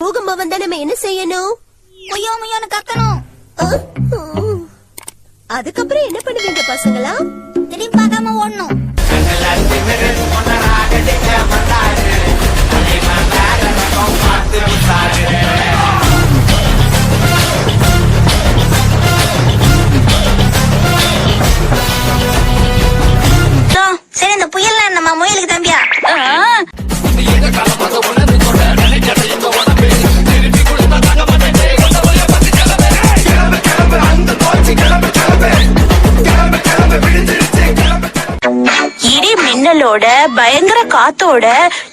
பூகம்பம் வந்தா நம்ம என்ன செய்யணும்? முய்யோ முய்யோன்னு கத்தணும். அதுக்கப்புறம் என்ன பண்ணுவீங்க பசங்களா? திரும்பி பார்க்காம ஓடணும். சரி, இந்த புயல் நம்ம முயலுக்கு தம்பியா? இடி மின்னலோட பயங்கர காத்தோட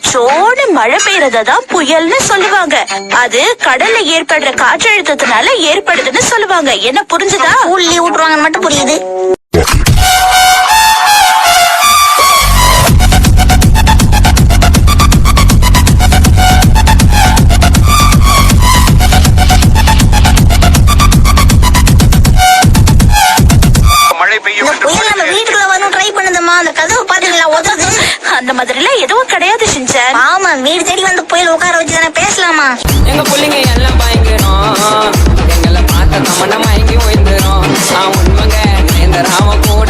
சோடு மழை பெய்யறதான் புயல்னு சொல்லுவாங்க. அது கடல்ல ஏற்படுற காற்றழுத்தத்தினால ஏற்படுதுன்னு சொல்லுவாங்க. என்ன புரிஞ்சுதா? ஊர்லி விட்டுருவாங்கன்னு மட்டும் புரியுது. அந்த மாதிரிலாம் எதுவும் கிடையாது சின்சான். ஆமா, வீடு தேடி வந்து புயல் உட்கார வச்சு தானே பேசலாமா? எங்க பிள்ளைங்க எல்லாம் பயங்கரம், எங்களை பார்த்த தமன்னா மயங்கி ஓய்ந்துரும். உண்மைங்க இந்த ராம கூட